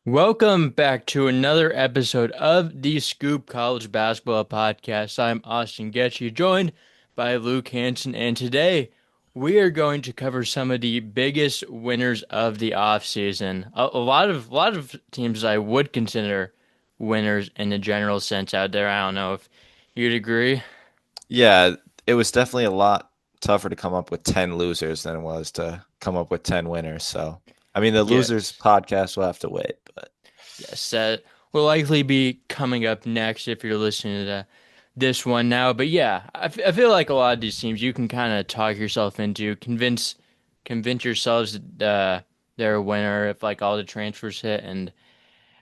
Welcome back to another episode of the Scoop College Basketball Podcast. I'm Austin Getchy, joined by Luke Hansen, and today we are going to cover some of the biggest winners of the offseason. A lot of teams I would consider winners in the general sense out there. I don't know if you'd agree. Yeah, it was definitely a lot tougher to come up with 10 losers than it was to come up with 10 winners. So, I mean, the losers Yes. podcast will have to wait, but Yes, that will likely be coming up next if you're listening to this one now. But yeah, I feel like a lot of these teams you can kind of talk yourself into, convince yourselves they're a winner if like all the transfers hit and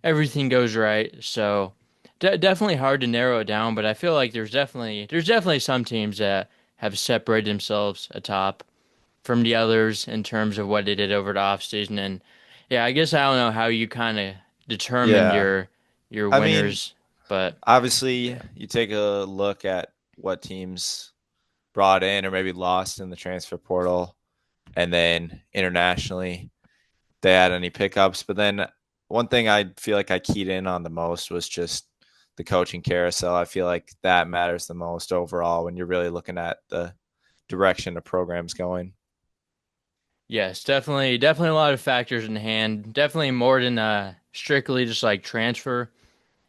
everything goes right. So definitely hard to narrow it down, but I feel like there's definitely some teams that have separated themselves atop from the others in terms of what they did over the offseason. And yeah, I guess I don't know how you kind of determined yeah. your I mean, winners, but obviously, yeah. you take a look at what teams brought in or maybe lost in the transfer portal, and then internationally, they had any pickups. But then one thing I feel like I keyed in on the most was just the coaching carousel. I feel like that matters the most overall when you're really looking at the direction the program's going. Yes, definitely a lot of factors in hand. Definitely more than strictly just like transfer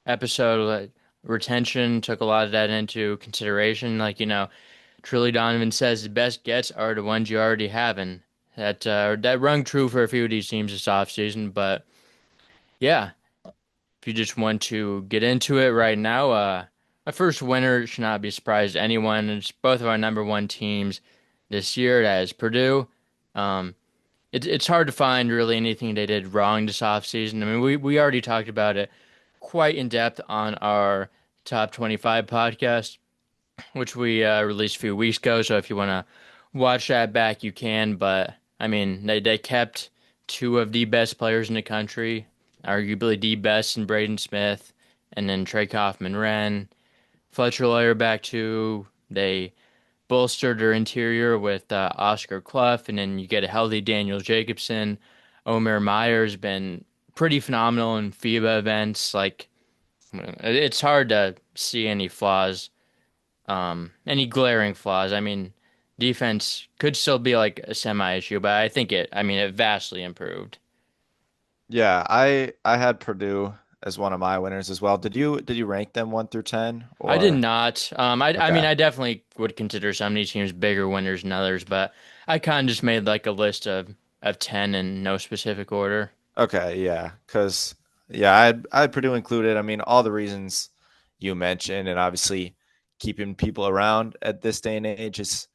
episode. Like, retention took a lot of that into consideration. Like, Trilly Donovan says the best gets are the ones you already have, and that rung true for a few of these teams this offseason. But yeah, if you just want to get into it right now, my first winner should not be a surprise to anyone. It's both of our number one teams this year. That is Purdue. Um, it's hard to find really anything they did wrong this offseason. I mean, we already talked about it quite in depth on our top 25 podcast, which we released a few weeks ago. So if you want to watch that back, you can. But I mean, they kept two of the best players in the country, arguably the best in Braden Smith, and then Trey Kaufman-Renn, Fletcher Loyer back too. They bolstered their interior with Oscar Clough, and then you get a healthy Daniel Jacobson. Omer Meyer's been pretty phenomenal in FIBA events. Like, it's hard to see any flaws, any glaring flaws. I mean, defense could still be like a semi issue, but I mean, it vastly improved. Yeah, I had Purdue as one of my winners as well. Did you rank them 1 through 10 I did or not. I mean, okay. I definitely would consider some of these teams bigger winners than others, but I kind of just made like a list of 10 in no specific order. Okay, yeah. Cause yeah, I had Purdue included. I mean, all the reasons you mentioned and obviously keeping people around at this day and age is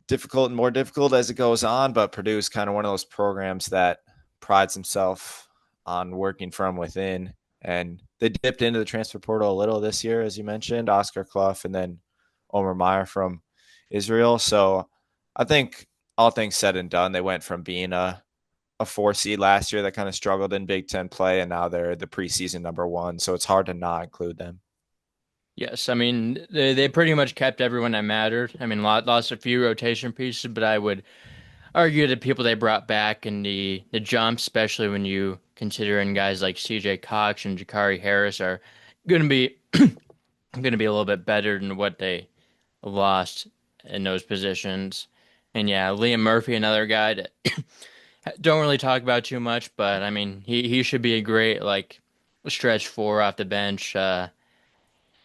difficult and more difficult as it goes on, but Purdue is kind of one of those programs that prides himself on working from within. And they dipped into the transfer portal a little this year, as you mentioned, Oscar Clough and then Omer Meyer from Israel. So I think all things said and done, they went from being a 4 seed last year that kind of struggled in Big Ten play, and now they're the preseason number one. So it's hard to not include them. Yes, I mean they pretty much kept everyone that mattered. I mean, lost a few rotation pieces, but I would argue the people they brought back and the jump, especially when you considering guys like C.J. Cox and Jakari Harris are going to be going to be a little bit better than what they lost in those positions. And yeah, Liam Murphy, another guy that don't really talk about too much, but I mean he should be a great like stretch four off the bench.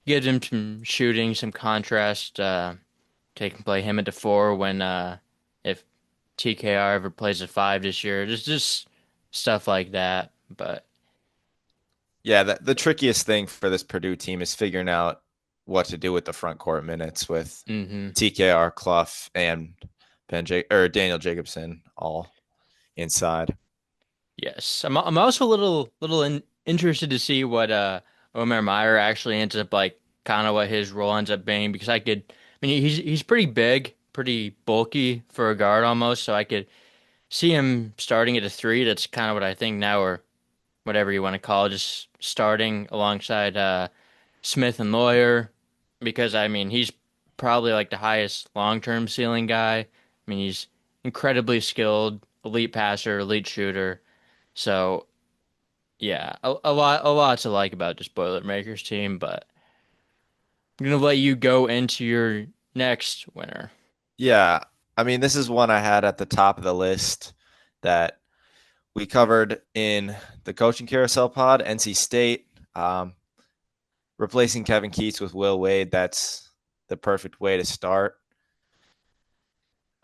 Gives him some shooting, some contrast. Take and play him at the four when if TKR ever plays a five this year. Just stuff like that. But Yeah, the trickiest thing for this Purdue team is figuring out what to do with the front court minutes with hmm TKR, Clough, and or Daniel Jacobson all inside. yes, I'm also a little interested to see what Omer Meyer actually ends up like, kind of what his role ends up being because I mean he's pretty big, pretty bulky for a guard almost, so I could see him starting at a three. That's kind of what I think now, or whatever you want to call it, just starting alongside Smith and Lawyer, because I mean he's probably like the highest long-term ceiling guy. I mean he's incredibly skilled, elite passer, elite shooter. So Yeah, a lot to like about this Boilermakers team, but I'm gonna let you go into your next winner. Yeah, I mean, this is one I had at the top of the list that we covered in the coaching carousel pod, NC State. Um, Replacing Kevin Keatts with Will Wade, that's the perfect way to start.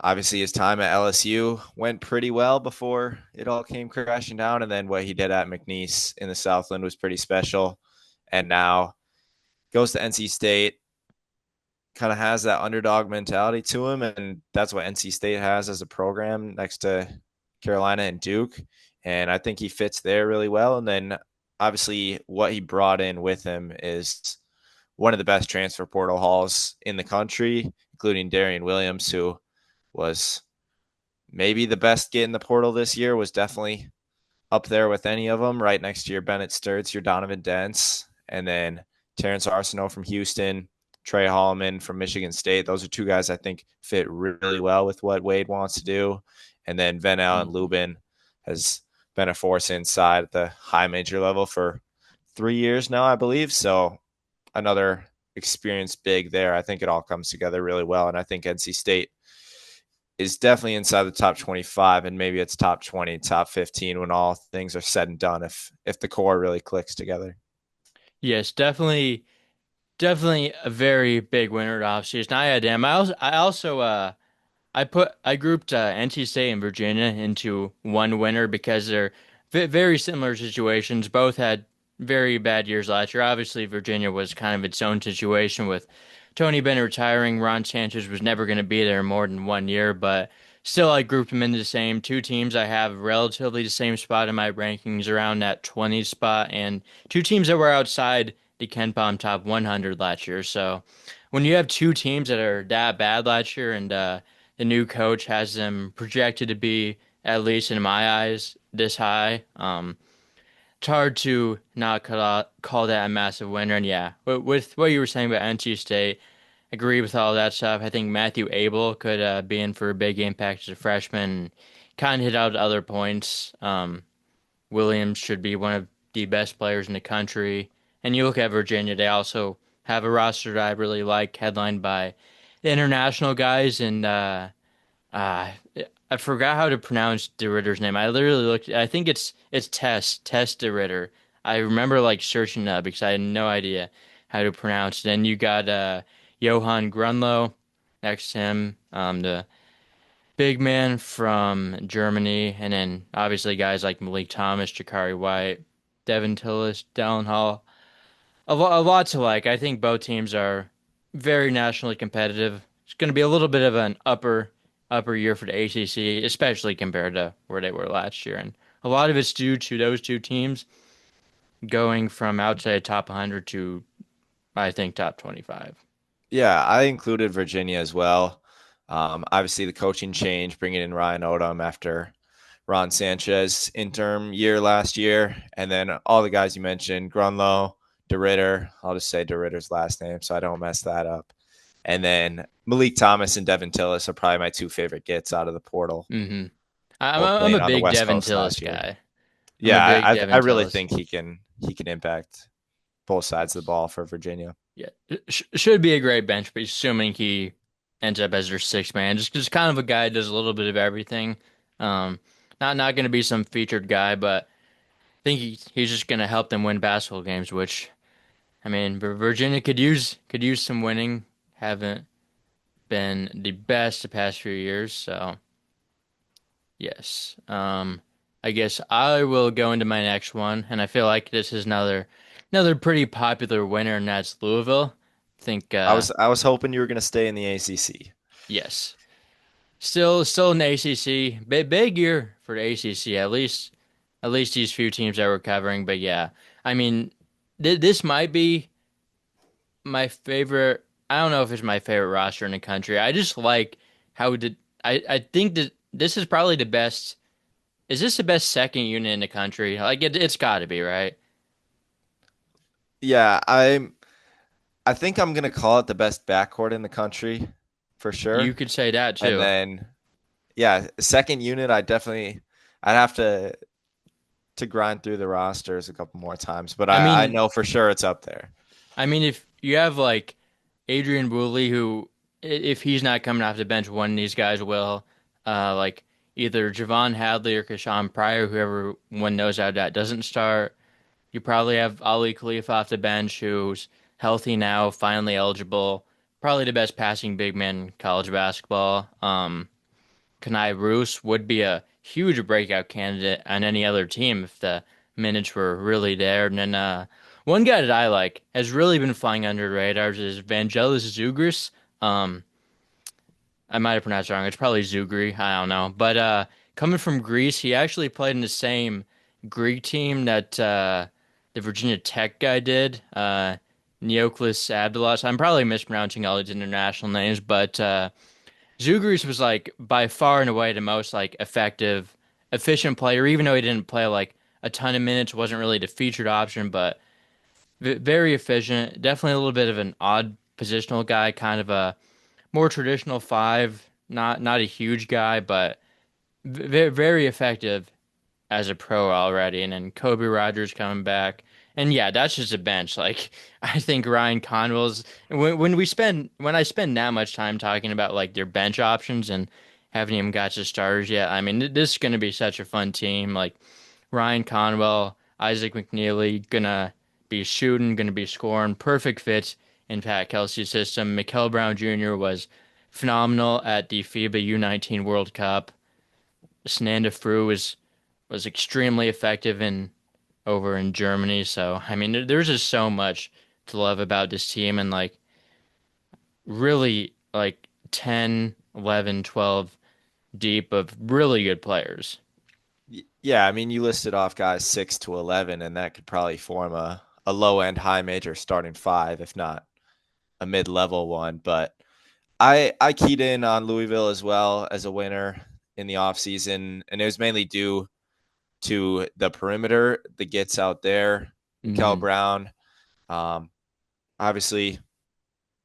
Obviously, his time at LSU went pretty well before it all came crashing down. And then what he did at McNeese in the Southland was pretty special. And now goes to NC State, kind of has that underdog mentality to him. And that's what NC State has as a program next to Carolina and Duke. And I think he fits there really well. And then obviously, what he brought in with him is one of the best transfer portal hauls in the country, including Darian Williams, who was maybe the best get in the portal this year, was definitely up there with any of them, right next to your Bennett Sturts, your Donovan Dents, and then Terrence Arsenault from Houston, Trey Holloman from Michigan State. Those are two guys I think fit really well with what Wade wants to do. And then Van Allen Mhm. Lubin has been a force inside at the high major level for 3 years now, I believe. So another experienced big there. I think it all comes together really well. And I think NC State is definitely inside the top 25, and maybe it's top 20, top 15 when all things are said and done, if the core really clicks together. Yes, definitely a very big winner at offseason. I had him. I also I grouped NC State and Virginia into one winner because they're very similar situations. Both had very bad years last year. Obviously, Virginia was kind of its own situation with Tony Bennett retiring. Ron Sanchez was never going to be there more than 1 year, but still, I grouped them into the same two teams. I have relatively the same spot in my rankings around that 20 spot, and two teams that were outside the KenPom top 100 last year. So when you have two teams that are that bad last year and the new coach has them projected to be, at least in my eyes, this high. It's hard to not call that a massive winner. And yeah, with what you were saying about NC State, agree with all that stuff. I think Matthew Abel could be in for a big impact as a freshman. Kind of hit out at other points. Williams should be one of the best players in the country. And you look at Virginia, they also have a roster that I really like, headlined by the international guys and uh, I forgot how to pronounce DeRitter's name. I literally looked. I think it's Tess DeRitter. I remember like searching it up because I had no idea how to pronounce it. Then you got Johan Grunlow next to him, the big man from Germany, and then obviously guys like Malik Thomas, Jakari White, Devin Tillis, Dallin Hall. A lot to like. I think both teams are very nationally competitive. It's going to be a little bit of an upper year for the ACC, especially compared to where they were last year. And a lot of it's due to those two teams going from outside top 100 to I think top 25. Yeah, I included Virginia as well. Obviously, the coaching change, bringing in Ryan Odom after Ron Sanchez interim year last year, and then all the guys you mentioned, Grunlow, DeRitter. I'll just say DeRitter's last name so I don't mess that up. And then Malik Thomas and Devin Tillis are probably my two favorite gets out of the portal, hmm I'm both a, I'm playing a on the big West Devin Coast Tillis last year. guy. I'm a Yeah, big I Devin really Tillis. think he can impact both sides of the ball for Virginia. Yeah, should be a great bench, but assuming he ends up as their sixth man, just kind of a guy that does a little bit of everything. Um, not going to be some featured guy, but I think he's just going to help them win basketball games. Which I mean, Virginia could use some winning. Haven't been the best the past few years, so yes. I guess I will go into my next one, and I feel like this is another pretty popular winner, and that's Louisville. I think I was hoping you were going to stay in the ACC. yes. Still in the ACC. Big year for the ACC. At least these few teams that we're covering. But yeah, I mean, this might be my favorite. I don't know if it's my favorite roster in the country. I just like how did I think that this is probably the best. Is this the best second unit in the country? Like it's got to be, right? Yeah, I think I'm going to call it the best backcourt in the country for You sure. could say that And too. then yeah, second unit I'd have to to grind through the rosters a couple more times, but I I mean, know for sure it's up there. if you have like Adrian Woolley, who if he's not coming off the bench, one of these guys will. Like either Javon Hadley or Kashawn Pryor, whoever one knows how that doesn't start. You probably have Ali Khalifa off the bench, who's healthy now, finally eligible. Probably the best passing big man in college basketball. Kanai Roos would be a huge breakout candidate on any other team if the minutes were really there. And then one guy that I like has really been flying under the radars is Vangelis Zugris. Um, I might have pronounced it wrong. It's probably Zugri. I don't know. But coming from Greece, he actually played in the same Greek team that the Virginia Tech guy did. Neoklis Abdulas. I'm probably mispronouncing all these international names, but Zugris was like by far and away the most like effective, efficient player, even though he didn't play like a ton of minutes, wasn't really the featured option, but very efficient. Definitely a little bit of an odd positional guy, kind of a more traditional five, not a huge guy, but very effective as a pro already. And then Kobe Rogers coming back. And yeah, that's just a bench. Like I think Ryan Conwell's when I spend that much time talking about like their bench options and haven't even got to starters yet. I mean, this is going to be such a fun team. Like Ryan Conwell, Isaac McNeely gonna be shooting, gonna be scoring, perfect fit in Pat Kelsey's system. Mikel Brown Jr. was phenomenal at the FIBA U19 World Cup. Snanda Fru was extremely effective in over in Germany. So, I mean, there's just so much to love about this team and like really like 10, 11, 12 deep of really good players. Yeah, I mean, you listed off guys 6 to 11, and that could probably form a low end, high major starting five, if not a mid level one. But I keyed in on Louisville as well as a winner in the offseason, and it was mainly due to the perimeter that gets out there. Cal Hmm. Brown, um, obviously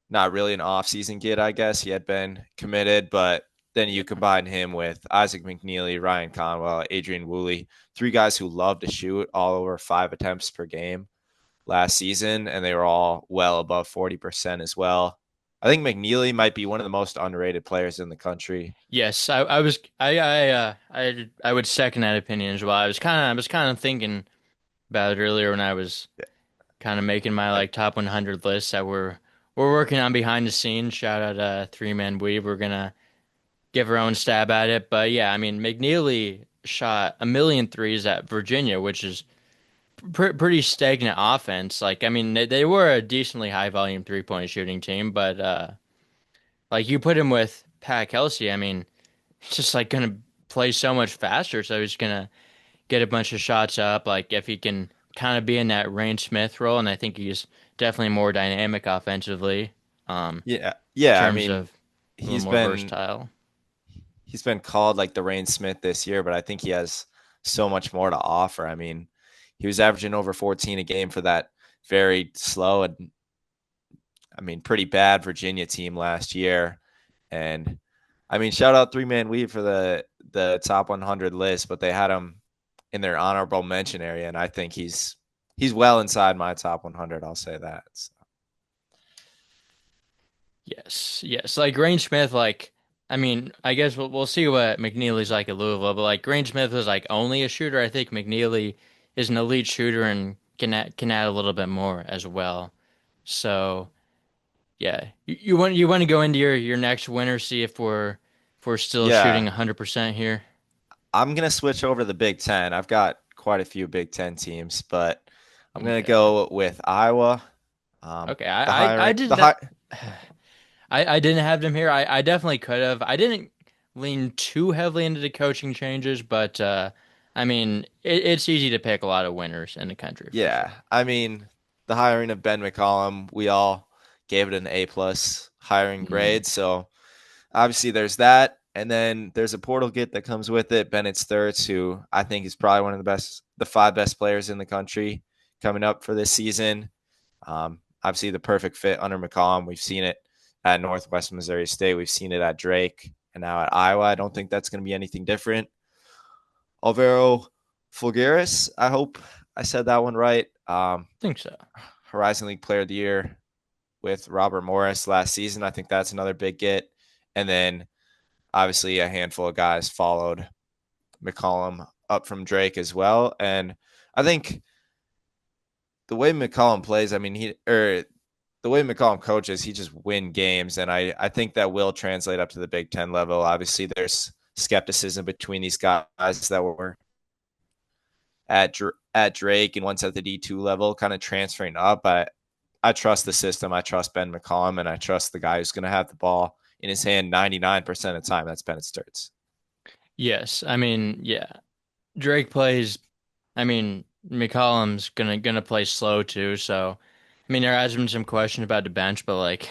not really an offseason kid, I guess. He had been committed, but then you combine him with Isaac McNeely, Ryan Conwell, Adrian Woolley, three guys who love to shoot all over 5 attempts per game last season, and they were all well above 40% as well. I think McNeely might be one of the most underrated players in the country. Yes, I would second that opinion as well. I was kind of thinking about it earlier when I was kind of making my I, like top 100 lists that we're working on behind the scenes. Shout out Three Man Weave. We're gonna give our own stab at it, but yeah, I mean McNeely shot a million threes at Virginia, which is pretty stagnant offense. Like I mean they were a decently high volume 3-point shooting team, but like you put him with Pat Kelsey, I mean he's just like gonna play so much faster, so he's gonna get a bunch of shots up. Like if he can kind of be in that Rain Smith role, and I think he's definitely more dynamic offensively, yeah, in yeah. I terms mean, of a little he's more been versatile. he's been called like the Rain Smith this year, but I think he has so much more to offer. I mean, he was averaging over 14 a game for that very slow and I mean pretty bad Virginia team last year. And I mean, shout out Three Man Weave for the top 100 list, but they had him in their honorable mention area, and I think he's well inside my top 100. I'll say that. So, Yes, yes. Like Rain Smith, like I mean, I guess we'll see what McNeely's like at Louisville, but like Rain Smith was like only a shooter. I think McNeely is an elite shooter and can add a little bit more as well. So yeah, you want to go into your next winner, see if we're still shooting yeah, 100% here. I'm gonna switch over to the Big Ten. I've got quite a few Big Ten teams, but I'm gonna Okay. go with Iowa. Okay. The I hiring, did the not. high, I didn't have them here. I definitely could have. I didn't lean too heavily into the coaching changes, but I mean, it's easy to pick a lot of winners in the country for yeah. sure. I mean, the hiring of Ben McCollum, we all gave it an A plus hiring Mm. grade. So obviously there's that. And then there's a portal get that comes with it. Bennett Sturts, who I think is probably one of the five best players in the country coming up for this season. Obviously the perfect fit under McCollum. We've seen it at Northwest Missouri State. We've seen it at Drake and now at Iowa. I don't think that's going to be anything different. Alvaro Fulgaris, I hope I said that one right. Think so. Horizon League Player of the Year with Robert Morris last season. I think that's another big get. And then obviously a handful of guys followed McCollum up from Drake as well. And I think the way McCollum plays, I mean, the way McCollum coaches, he just win games. And I think that will translate up to the Big Ten level. Obviously, there's skepticism between these guys that were at Drake and once at the D2 level, kind of transferring up. But I trust the system. I trust Ben McCollum, and I trust the guy who's going to have the ball in his hand 99% of the time. That's Bennett Sturts. Yes, I mean, yeah. Drake plays. I mean, McCollum's gonna play slow too. So, I mean, there has been some question about the bench, but like,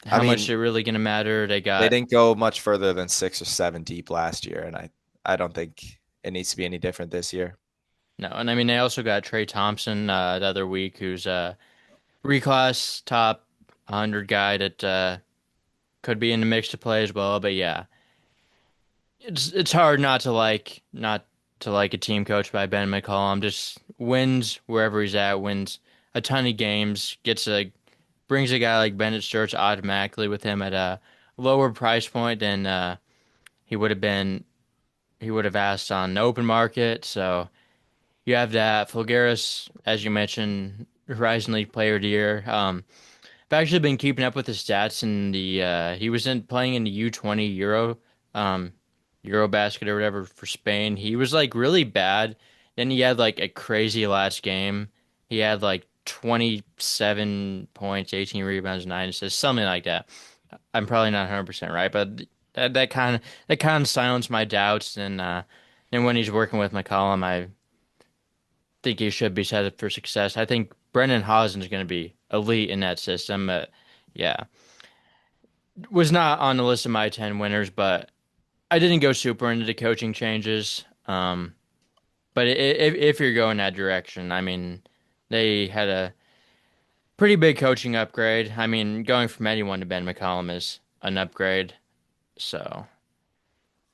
I how much is mean, it really gonna matter? They they got didn't go much further than 6 or 7 deep last year, and I don't think it needs to be any different this year. no, and I mean they also got Trey Thompson the other week, who's a reclass top 100 guy that could be in the mix to play as well. But yeah, it's hard not to like a team coached by Ben McCollum. Just wins wherever he's at, wins a ton of games, brings a guy like Bennett Sturts automatically with him at a lower price point than he would have been he would have asked on the open market. So you have that. Fulgaris, as you mentioned, Horizon League Player of the Year. I've actually been keeping up with his stats in the he was in playing in the U20 um Eurobasket or whatever for Spain. He was like really bad. Then he had like a crazy last game. He had like 27 points, 18 rebounds, 9 assists, something like that. I'm probably not 100% right, but that kind of silenced my doubts and when he's working with McCollum, I think he should be set up for success. I think Brendan Hausen is going to be elite in that system. But yeah, was not on the list of my 10 winners, but I didn't go super into the coaching changes. But if you're going that direction, I mean, they had a pretty big coaching upgrade. I mean, going from anyone to Ben McCollum is an upgrade. So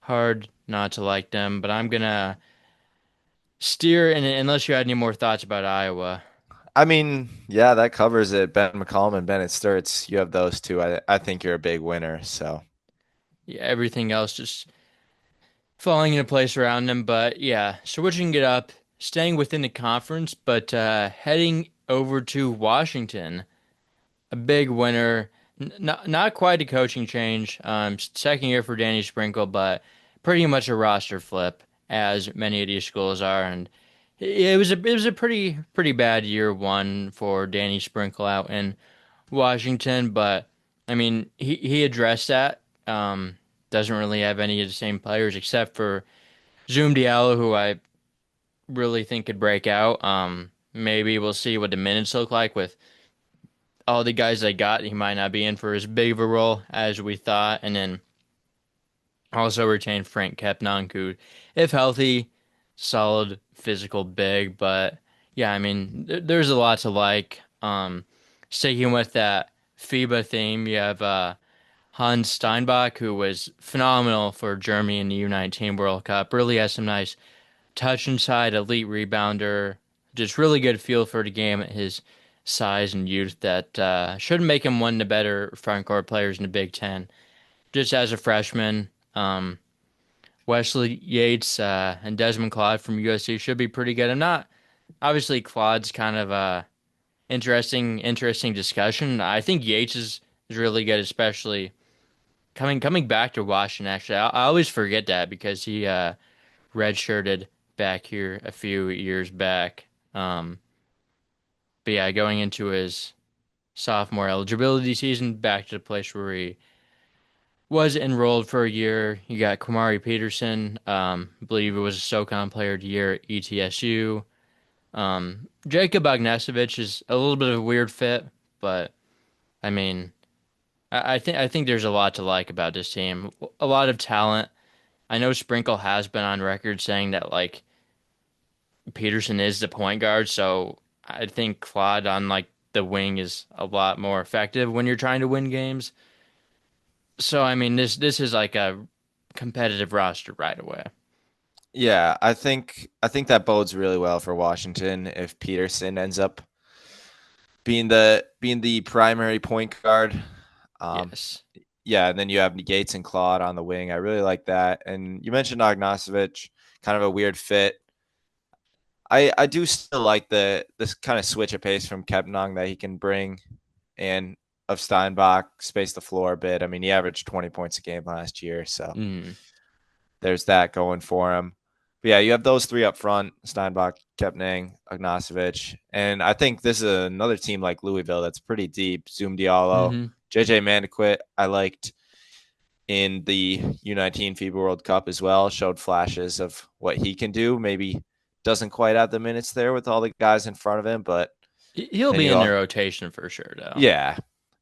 hard not to like them, but I'm gonna steer and unless you had any more thoughts about Iowa. I mean, yeah, that covers it. Ben McCollum and Bennett Sturts, you have those two. I think you're a big winner. So, Yeah, everything else just falling into place around them. But yeah, switching it up, staying within the conference, but heading over to Washington, a big winner. Not quite a coaching change. Second year for Danny Sprinkle, but pretty much a roster flip, as many of these schools are. And it was a pretty bad year one for Danny Sprinkle out in Washington. But I mean, he addressed that. Doesn't really have any of the same players except for Zoom Diallo, who I really think could break out. Maybe we'll see what the minutes look like with all the guys they got. He might not be in for as big of a role as we thought. And then also retain Frank Kepnang, who, if healthy, solid physical big. But yeah, I mean, there's a lot to like. Sticking with that FIBA theme, you have Hans Steinbach, who was phenomenal for Germany in the U19 World Cup. Really has some nice touch inside, elite rebounder, just really good feel for the game at his size and youth that should make him one of the better front court players in the Big Ten. Just as a freshman, Wesley Yates and Desmond Claude from USC should be pretty good. I'm not obviously Claude's kind of a interesting discussion. I think Yates is really good, especially coming back to Washington. Actually, I always forget that because he redshirted back here a few years back. But yeah, going into his sophomore eligibility season, back to the place where he was enrolled for a year. You got Kamari Peterson, I believe it was a SoCon Player of the Year at ETSU. Jacob Ognesovich is a little bit of a weird fit, but I mean, I think there's a lot to like about this team. A lot of talent. I know Sprinkle has been on record saying that like Peterson is the point guard, so I think Claude on like the wing is a lot more effective when you're trying to win games. So I mean this is like a competitive roster right away. Yeah, I think that bodes really well for Washington if Peterson ends up being the primary point guard. Um, Yes. yeah, and then you have Gates and Claude on the wing. I really like that. And you mentioned Ognacevic, kind of a weird fit. I do still like this kind of switch of pace from Kepnang that he can bring, and of Steinbach space the floor a bit. I mean, he averaged 20 points a game last year, so Mm. there's that going for him. But yeah, you have those three up front: Steinbach, Kepnang, Ognacevic, and I think this is another team like Louisville that's pretty deep. Zoom Diallo, Mm-hmm. JJ Mandaquit, I liked in the U19 FIBA World Cup as well. Showed flashes of what he can do. Maybe doesn't quite have the minutes there with all the guys in front of him, but He'll then be you in the all, rotation for sure, though. yeah,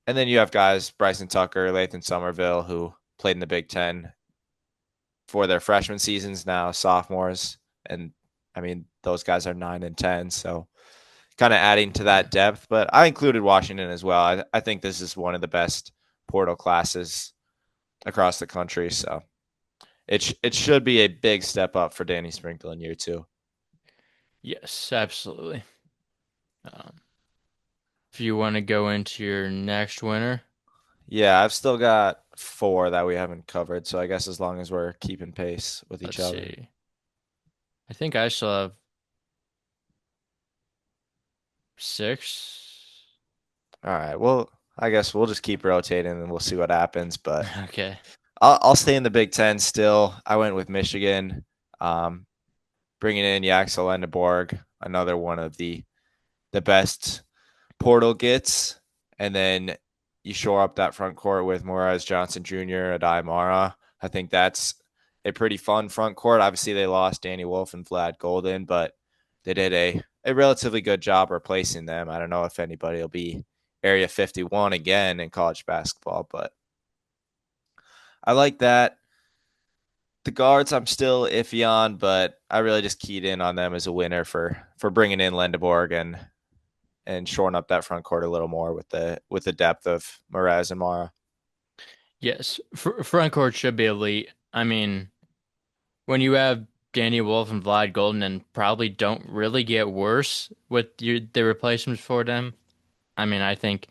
and then you have guys Bryson Tucker, Lathan Somerville, who played in the Big Ten for their freshman seasons, now sophomores, and I mean those guys are 9 and 10, so kind of adding to Yeah. that depth. But I included Washington as well. I think this is one of the best portal classes across the country, so it should be a big step up for Danny Sprinkle in year two. Yes, absolutely. Um, if you want to go into your next winner, Yeah, I've still got four that we haven't covered, so I guess as long as we're keeping pace with each let's other. see. I think I still have six. All right. Well, I guess we'll just keep rotating and we'll see what happens. But Okay. I'll stay in the Big Ten still. I went with Michigan, um, bringing in Yaxel Endeborg, another one of the best portal gets, and then you shore up that front court with Morez Johnson Jr., Adai Mara. I think that's a pretty fun front court. Obviously, they lost Danny Wolf and Vlad Golden, but they did a relatively good job replacing them. I don't know if anybody will be Area 51 again in college basketball, but I like that. The guards, I'm still iffy on, but I really just keyed in on them as a winner for bringing in Lendeborg and shoring up that front court a little more with the depth of Mraz and Mara. Yes, front court should be elite. I mean, when you have Danny Wolf and Vlad Golden and probably don't really get worse with the replacements for them. I mean, I think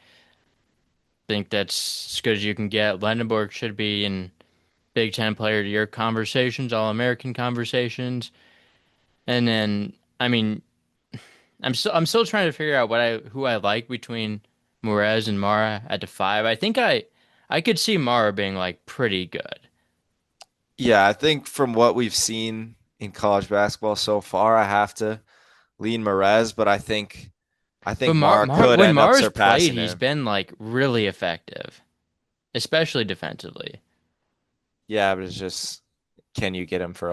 that's as good as you can get. Lendenborg should be in Big Ten Player of the Year conversations, All American conversations, and then I mean, I'm still trying to figure out who I like between Morez and Mara at the five. I could see Mara being like pretty good, Yeah, I think from what we've seen in college basketball so far, I have to lean Mraz, but I but think Mara could When end up Mara's played, surpassing he's him. been like really effective, especially defensively. Yeah, but it's just can you get him for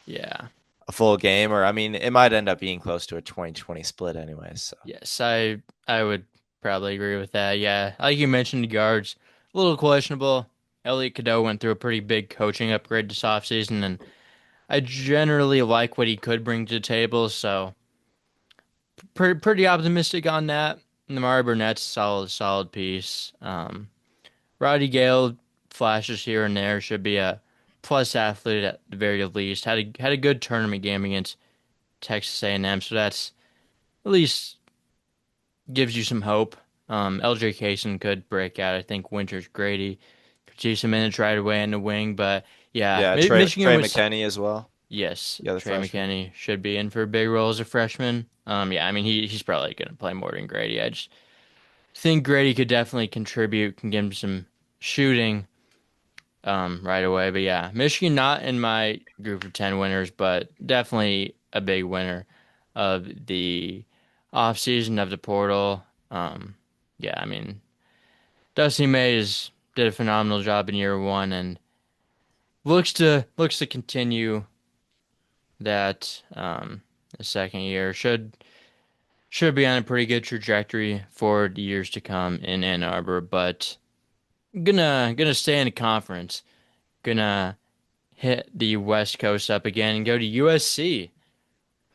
Yeah. a full game? Or I mean, it might end up being close to a 20-20 split anyways. So Yes, I would probably agree with that. Yeah, like you mentioned, the guards a little questionable. Elliot Cadeau went through a pretty big coaching upgrade this offseason, and I generally like what he could bring to the table. So pretty optimistic on that. And the Mari Burnett's solid piece. Roddy Gale flashes here and there should be a plus athlete at the very least. Had a good tournament game against Texas A&M, so that's at least gives you some hope. LJ Kaysen could break out. I think Winters Grady could see some minutes right away in the wing. But yeah, yeah, Michigan Trey was McKenney as well, yes. the other Trey freshman. McKinney should be in for a big role as a freshman. Yeah, I mean he's probably going to play more than Grady. I just think Grady could definitely contribute, can give him some shooting right away. But yeah, Michigan not in my group of 10 winners, but definitely a big winner of the offseason of the portal. Yeah, I mean, Dusty Mays did a phenomenal job in year one and looks to continue that the second year. Should be on a pretty good trajectory for the years to come in Ann Arbor, but gonna stay in the conference. Gonna hit the West Coast up again and go to USC,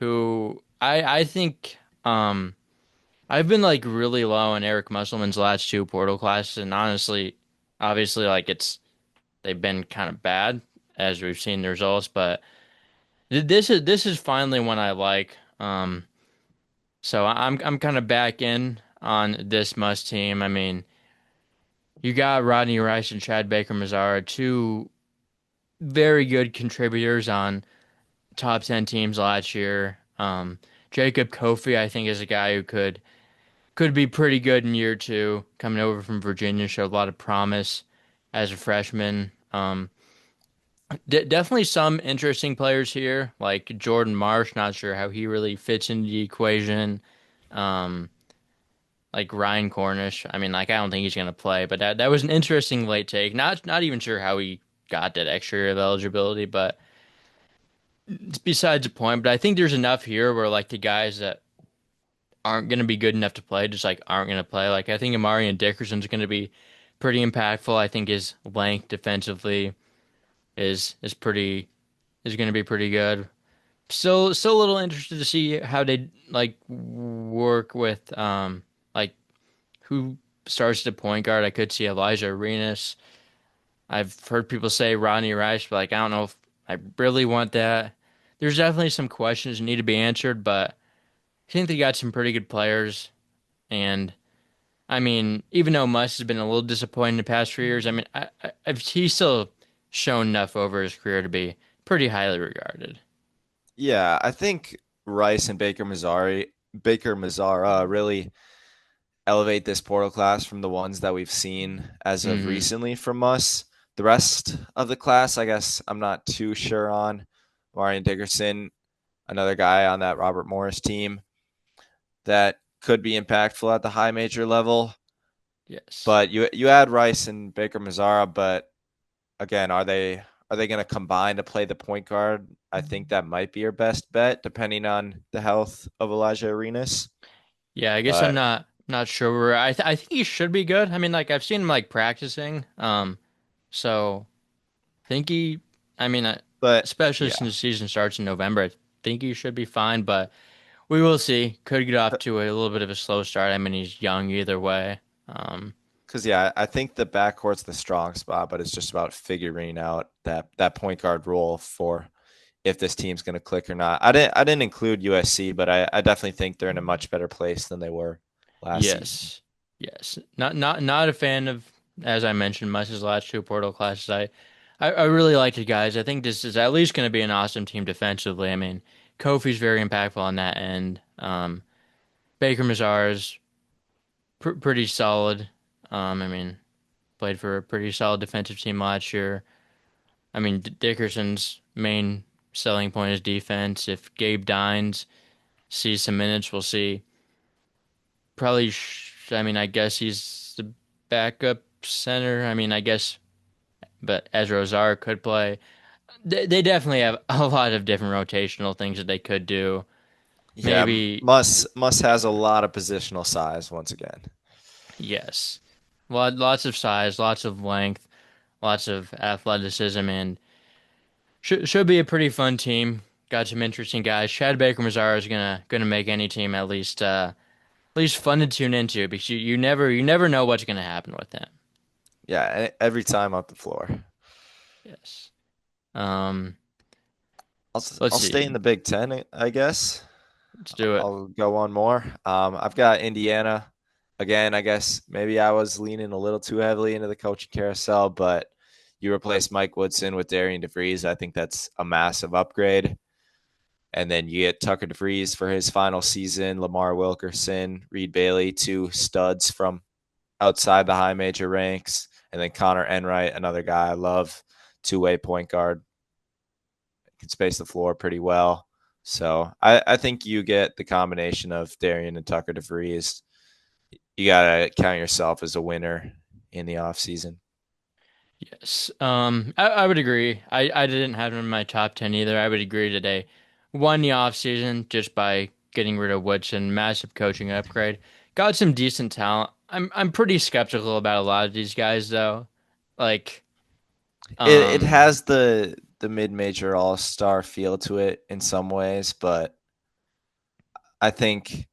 who I think I've been like really low on Eric Musselman's last two portal classes, and honestly, obviously like they've been kind of bad. as we've seen the results. But this is finally one I like. So I'm kind of back in on this must team. I mean, you got Rodney Rice and Chad Baker Mazara, two very good contributors on top 10 teams last year. Jacob Kofi, I think, is a guy who could be pretty good in year two. Coming over from Virginia, showed a lot of promise as a freshman. Definitely some interesting players here, like Jordan Marsh. Not sure how he really fits into the equation. Um, like Ryan Cornish. I mean, like I don't think he's gonna play, but that was an interesting late take. Not even sure how he got that extra year of eligibility, but it's besides the point. But I think there's enough here where like the guys that aren't gonna be good enough to play just like aren't gonna play. Like I think Amari and Dickerson's gonna be pretty impactful. I think his length defensively is gonna be pretty good. Still a little interested to see how they like work with like who starts the point guard. I could see Alijah Arenas. I've heard people say Rodney Rice, but like I don't know if I really want that. There's definitely some questions that need to be answered, but I think they got some pretty good players. And I mean, even though Muss has been a little disappointing the past 3 years, I mean, he's still shown enough over his career to be pretty highly regarded. Yeah, I think Rice and Baker Mazara really elevate this portal class from the ones that we've seen as of Hmm. recently from us. The rest of the class, I guess I'm not too sure on. Marion Dickerson, another guy on that Robert Morris team that could be impactful at the high major level. Yes. But you add Rice and Baker Mazara, but again, are they going to combine to play the point guard? I think that might be your best bet, depending on the health of Elijah Arenas. Yeah, I guess I'm But not sure. I think he should be good. I mean, like I've seen him like practicing. So I think he. I mean, but especially yeah, since the season starts in November, I think he should be fine. But we will see. Could get off to a little bit of a slow start. I mean, he's young either way. Um, because yeah, I think the backcourt's the strong spot, but it's just about figuring out that point guard role for if this team's going to click or not. I didn't include USC, but I definitely think they're in a much better place than they were last season. yes, yes. Not a fan of, as I mentioned, Musk's last two portal classes. I really like the guys. I think this is at least going to be an awesome team defensively. I mean, Kofi's very impactful on that end. Baker Mazar's pretty solid. I mean, played for a pretty solid defensive team last year. I mean, Dickerson's main selling point is defense. If Gabe Dines sees some minutes, we'll see. Probably, I mean, I guess he's the backup center. I mean, I guess, but Ezra Ozar could play. They definitely have a lot of different rotational things that they could do. Yeah, Maybe, Muss has a lot of positional size once again. yes. Lots of size, lots of length, lots of athleticism, and should be a pretty fun team. Got some interesting guys. Chad Baker Mazara is gonna make any team at least fun to tune into because you never know what's gonna happen with him. Yeah, every time up the floor. Yes. Um, I'll let's I'll stay see. in the Big Ten, I guess. Let's do it. I'll go one more. I've got Indiana again. I guess maybe I was leaning a little too heavily into the coaching carousel, but you replace Mike Woodson with Darian DeVries. I think that's a massive upgrade. And then you get Tucker DeVries for his final season, Lamar Wilkerson, Reed Bailey, two studs from outside the high major ranks, and then Connor Enright, another guy I love, two-way point guard, can space the floor pretty well. So I think you get the combination of Darian and Tucker DeVries. You gotta count yourself as a winner in the offseason. Yes. I would agree. I didn't have him in my top 10 either. I would agree today. Won the offseason just by getting rid of Woodson. Massive coaching upgrade. Got some decent talent. I'm pretty skeptical about a lot of these guys though. Like, It um, has the mid major all star feel to it in some ways, but I think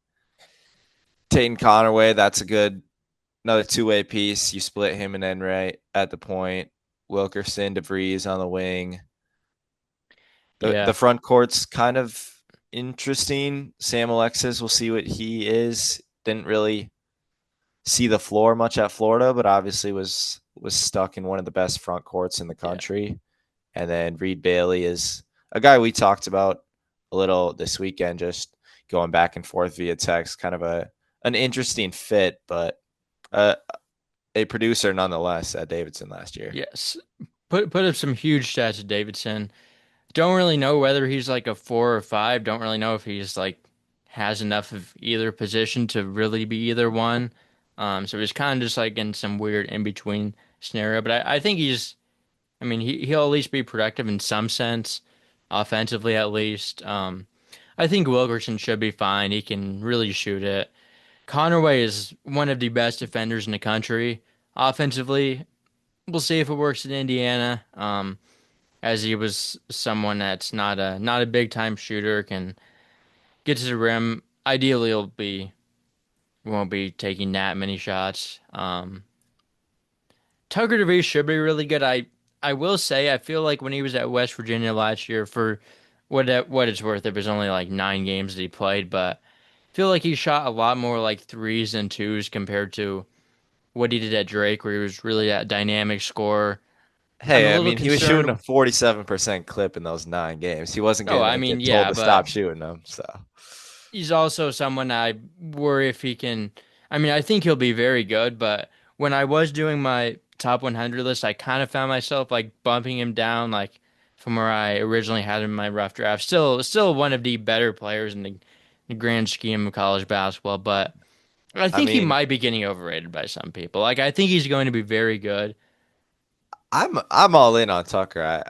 Tate Conaway, that's a good another two way piece. You split him and Enright at the point. Wilkerson, DeVries on the wing. The Yeah. front court's kind of interesting. Sam Alexis, we'll see what he is. Didn't really see the floor much at Florida, but obviously was stuck in one of the best front courts in the Yeah. country. And then Reed Bailey is a guy we talked about a little this weekend, just going back and forth via text. Kind of an interesting fit, but uh, a producer nonetheless at Davidson last year. Yes. Put up some huge stats at Davidson. Don't really know whether he's like a 4 or 5. Don't really know if he's like has enough of either position to really be either one. So he's kind of just like in some weird in between scenario. But I think I mean, he'll at least be productive in some sense, offensively at least. I think Wilkerson should be fine. He can really shoot it. Conaway is one of the best defenders in the country. Offensively, we'll see if it works in Indiana. As he was someone that's not a big time shooter, can get to the rim. Ideally, he'll be won't be taking that many shots. Tucker DeVries should be really good. I will say I feel like when he was at West Virginia last year, for what it's worth, it was only like 9 games that he played, but I feel like he shot a lot more like threes than twos compared to what he did at Drake, where he was really that dynamic scorer. I'm a Hey, I little mean, he was shooting a concerned. 47% clip in those 9 games. He wasn't Oh, I gonna mean, get told yeah, to stop but shooting them. So, he's also someone I worry if he can. I mean, I think he'll be very good, but when I was doing my top 100 list, I kind of found myself like bumping him down, like from where I originally had him in my rough draft. Still one of the better players in the grand scheme of college basketball, but I I think he mean, might be getting overrated by some people. Like, I think he's going to be very good. I'm all in on Tucker. I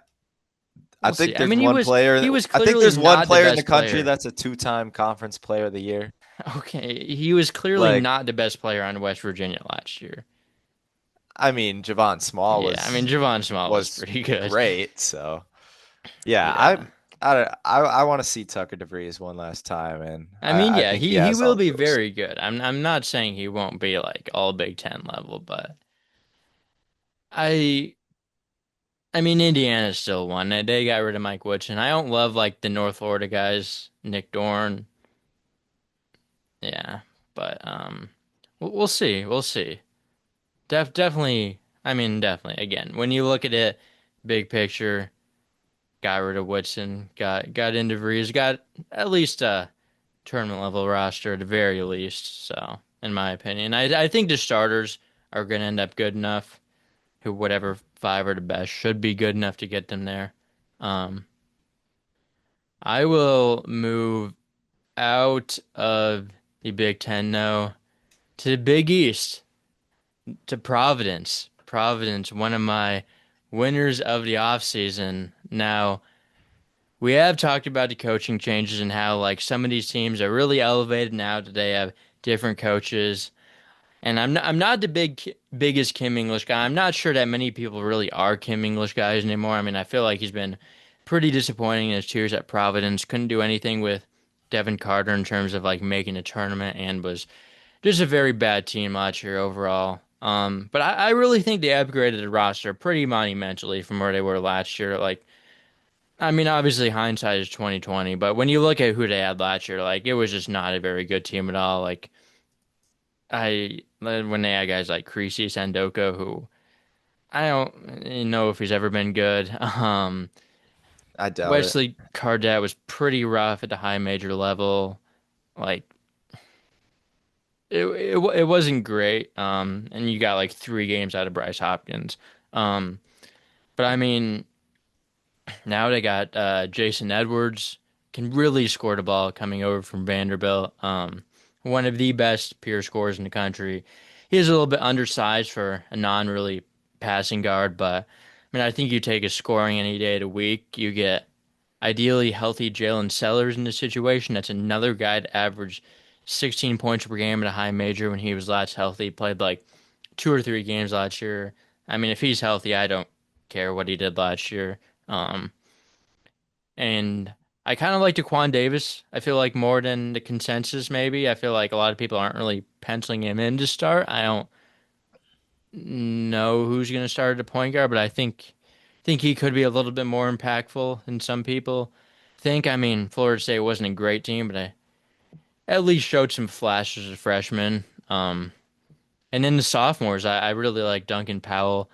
We'll see. think I there's mean, one he player. was I think clearly there's one not the player in the best country player. that's a two-time conference player of the year. Okay, he was clearly Like, not the best player on West Virginia last year. I mean, Javon Small Yeah, I mean, Javon Small was was pretty good. great. So yeah, Yeah. I want to see Tucker DeVries one last time, and I mean, I yeah, think he he has will all be the tools. very good. I'm not saying he won't be like all Big Ten level, but I I mean Indiana still won. They got rid of Mike Woodson. I don't love like the North Florida guys, Nick Dorn. Yeah, but we'll see. We'll see. Definitely. I mean, definitely. Again, when you look at it, big picture, got rid of Woodson, got into Vrees, got at least a tournament level roster at the very least. So, in my opinion, I think the starters are going to end up good enough. Who whatever 5 are the best should be good enough to get them there. Um, I will move out of the Big Ten now to the Big East, to Providence. Providence, one of my winners of the offseason. Now, we have talked about the coaching changes and how like some of these teams are really elevated now that they have different coaches. And I'm not the biggest Kim English guy. I'm not sure that many people really are Kim English guys anymore. I mean, I feel like he's been pretty disappointing in his 2 years at Providence. Couldn't do anything with Devin Carter in terms of like making a tournament, and was just a very bad team last year overall. But I really think they upgraded the roster pretty monumentally from where they were last year. Like, I mean, obviously hindsight is 2020, but when you look at who they had last year, like it was just not a very good team at all. Like when they had guys like Creasy Sandoka, who I don't know if he's ever been good. I doubt it. Wesley Cardet was pretty rough at the high major level. Like it wasn't great. And you got like 3 games out of Bryce Hopkins. Um, but I mean, now they got Jason Edwards, can really score the ball coming over from Vanderbilt. One of the best pure scorers in the country. He's a little bit undersized for a non-really passing guard, but I mean, I think you take his scoring any day of the week. You get ideally healthy Jalen Sellers in this situation. That's another guy that averaged 16 points per game at a high major when he was last healthy. Played like 2 or 3 games last year. I mean, if he's healthy, I don't care what he did last year. Um, and I kind of like Daquan Davis. I feel like more than the consensus, maybe. I feel like a lot of people aren't really penciling him in to start. I don't know who's going to start at the point guard, but I think he could be a little bit more impactful than some people. think, I mean, Florida State wasn't a great team, but I at least showed some flashes as a freshman. And then the sophomores, I really like Duncan Powell,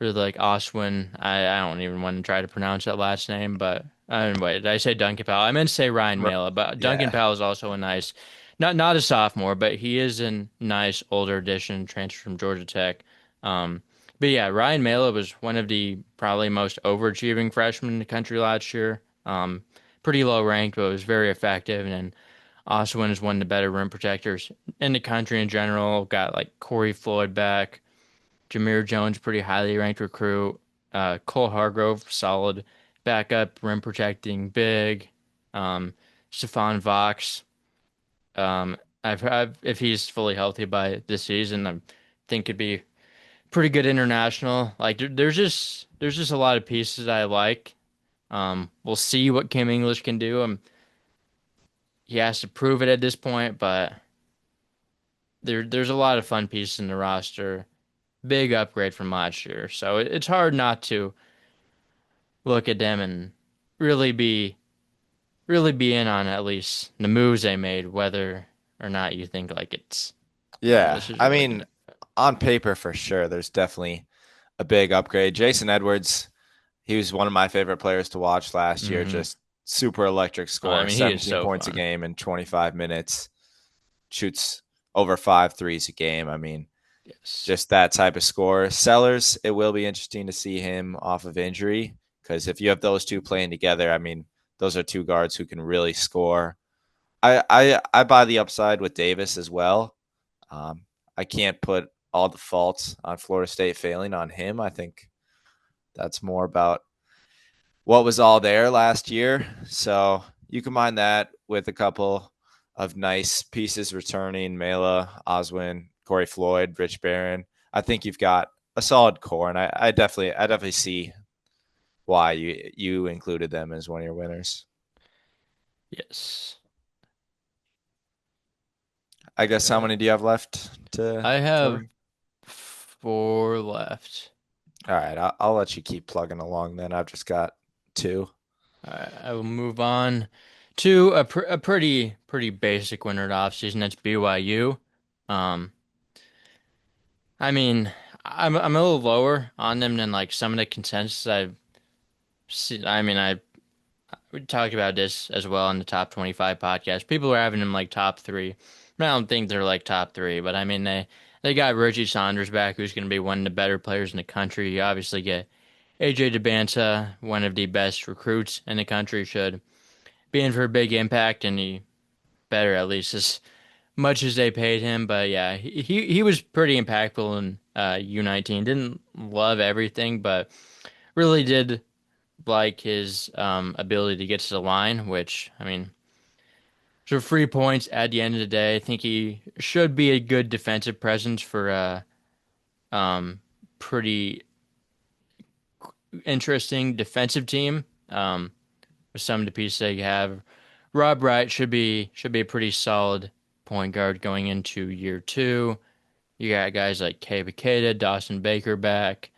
really like Oswin. I don't even want to try to pronounce that last name, but wait, did I say Duncan Powell? I meant to say Ryan Right. Mela, but Duncan Yeah. Powell is also a nice, not a sophomore, but he is a nice older addition, transfer from Georgia Tech. Um, but yeah, Ryan Mela was one of the probably most overachieving freshmen in the country last year. Pretty low ranked, but was very effective. And then Oswin is one of the better rim protectors in the country in general. Got like Corey Floyd back. Jameer Jones, pretty highly ranked recruit. Cole Hargrove, solid backup, rim protecting big. Um, Stephon Vox. If he's fully healthy by this season, I think could be pretty good international. Like there's just a lot of pieces I like. We'll see what Kim English can do. He has to prove it at this point, but there's a lot of fun pieces in the roster. Big upgrade from last year, so it's hard not to look at them and really be really be in on at least the moves they made, whether or not you think like it's Yeah. this is I really mean, gonna. on paper for sure, there's definitely a big upgrade. Jason Edwards, he was one of my favorite players to watch last year. Hmm. Just super electric I score, mean, he is 17 so points a fun. game in 25 minutes, shoots over five threes a game. I mean, Yes. just that type of score. Sellers, it will be interesting to see him off of injury because if you have those two playing together, I mean, those are two guards who can really score. I buy the upside with Davis as well. Um, I can't put all the faults on Florida State failing on him. I think that's more about what was all there last year. So you combine that with a couple of nice pieces returning, Mela, Oswin, Corey Floyd, Rich Barron. I think you've got a solid core, and I definitely see why you included them as one of your winners. Yes. I guess how Okay. many do you have left to I have cover? four left. All right, I'll let you keep plugging along. Then I've just got two. All right, I will move on to a pretty basic winner of the offseason. That's BYU. Um, I mean, I'm a little lower on them than like some of the consensus I've seen. I mean, we talked about this as well in the top 25 podcast. People are having them like top three. I don't think they're like top three, but I mean they got Reggie Saunders back, who's going to be one of the better players in the country. You obviously get AJ DeBanza, one of the best recruits in the country, should be in for a big impact, and he better at least as much as they paid him. But yeah, he was pretty impactful in U19. Didn't love everything, but really did like his ability to get to the line, which I mean, so 3 points at the end of the day. I think he should be a good defensive presence for a pretty interesting defensive team. With some of the pieces that you have, Rob Wright should be a pretty solid point guard going into year two. You got guys like Kay Bakeda, Dawson Baker back.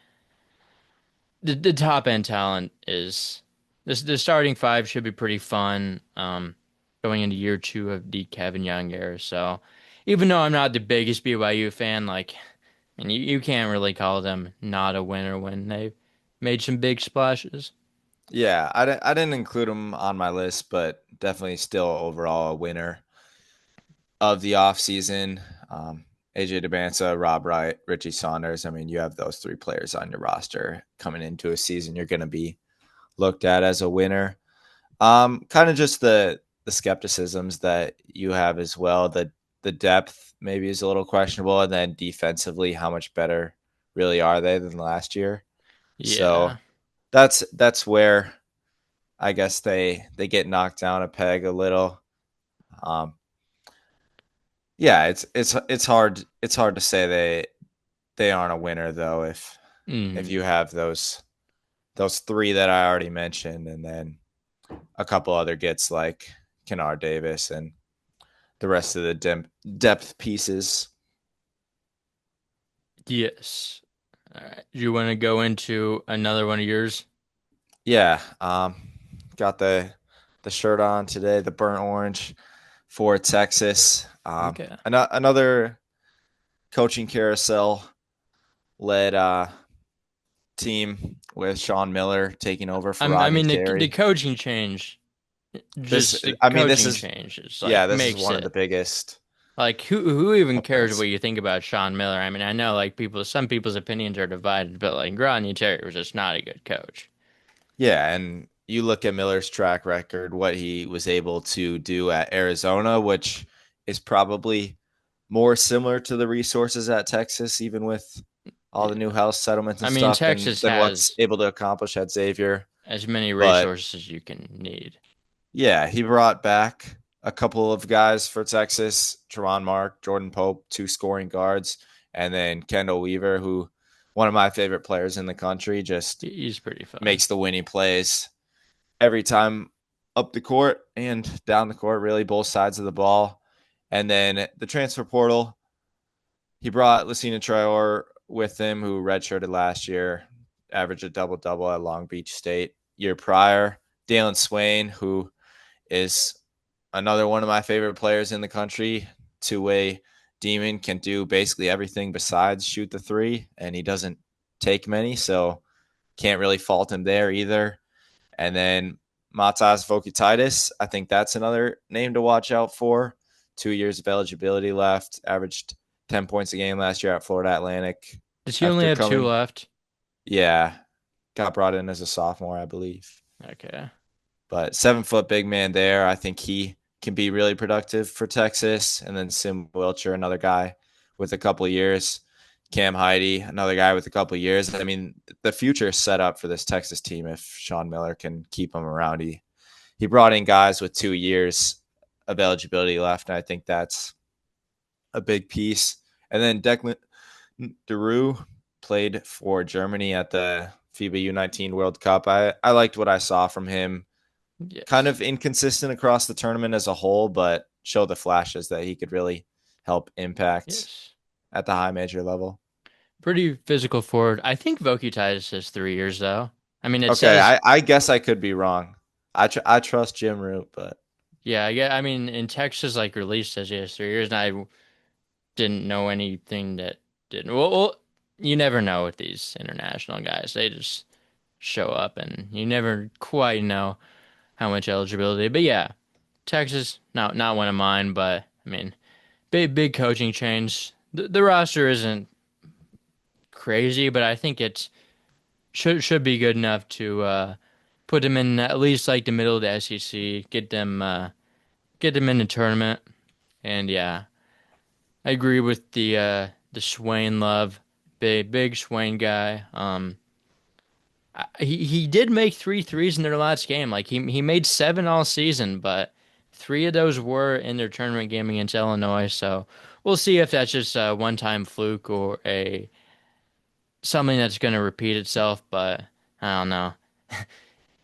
The top end talent is this. The starting five should be pretty fun. Going into year two of the Kevin Young era. So even though I'm not the biggest BYU fan, like, and you can't really call them not a winner when they've made some big splashes. Yeah, I didn't include him on my list, but definitely still overall a winner of the offseason. AJ DeBanza, Rob Wright, Richie Saunders. I mean, you have those three players on your roster coming into a season. You're going to be looked at as a winner. Kind of just the skepticisms that you have as well. The depth maybe is a little questionable, and then defensively, how much better really are they than last year? So Yeah. that's where I guess they get knocked down a peg a little. Um, yeah, it's hard to say they aren't a winner though if Mm. you have those three that I already mentioned, and then a couple other gets like Kennard Davis and the rest of the depth pieces. Yes. All right. Do you want to go into another one of yours? Yeah, got the shirt on today, the burnt orange for Texas. Okay. Another coaching carousel led team with Sean Miller taking over for I Rodney mean the Terry. coaching change, This, just the I mean, this coaching is change is yeah, like this is makes one of the it biggest like who even cares upgrades. what you think about Sean Miller? I mean, I know like some people's opinions are divided, but like Rodney Terry was just not a good coach. Yeah, and you look at Miller's track record, what he was able to do at Arizona, which is probably more similar to the resources at Texas, even with all the new Yeah. house settlements I and mean, stuff, Texas than what's has able to accomplish at Xavier. as many But resources as you can need. yeah, he brought back a couple of guys for Texas, Teron Mark, Jordan Pope, two scoring guards, and then Kendall Weaver, who one of my favorite players in the country, just He's pretty fun. makes the winning plays every time up the court and down the court, really both sides of the ball. And then the transfer portal, he brought Lucina Traore with him, who redshirted last year, averaged a double double at Long Beach State. Year prior, Dalen Swain, who is another one of my favorite players in the country, two-way demon, can do basically everything besides shoot the three, and he doesn't take many, so can't really fault him there either. And then Matas Vokititis, I think that's another name to watch out for. 2 years of eligibility left, averaged 10 points a game last year at Florida Atlantic. Does he only After have two coming, left? yeah, got brought in as a sophomore, I believe. Okay. But 7 foot big man there. I think he can be really productive for Texas. And then Sim Wilcher, another guy with a couple of years. Cam Heidi, another guy with a couple of years. I mean, the future is set up for this Texas team if Sean Miller can keep them around. He brought in guys with 2 years of eligibility left, and I think that's a big piece. And then Declan Deroux played for Germany at the FIBA U19 World Cup. I liked what I saw from him. Kind Yes. of inconsistent across the tournament as a whole, but showed the flashes that he could really help impact Yes. at the high major level. Pretty physical forward. I think Vokititis has 3 years though. I mean, it Okay, says I guess I could be wrong. I trust Jim Root, but yeah. Yeah. I mean, in Texas, like release says he has 3 years, and I didn't know anything that didn't. Well, you never know with these international guys. They just show up, and you never quite know how much eligibility. But yeah, Texas, not one of mine. But I mean, big coaching change. The roster isn't crazy, but I think it's should be good enough to put them in at least like the middle of the SEC, get them in the tournament. And yeah, I agree with the Swain love, big Swain guy. He did make three threes in their last game. Like he made seven all season, but three of those were in their tournament game against Illinois. So we'll see if that's just a one-time fluke or a something that's going to repeat itself. But I don't know.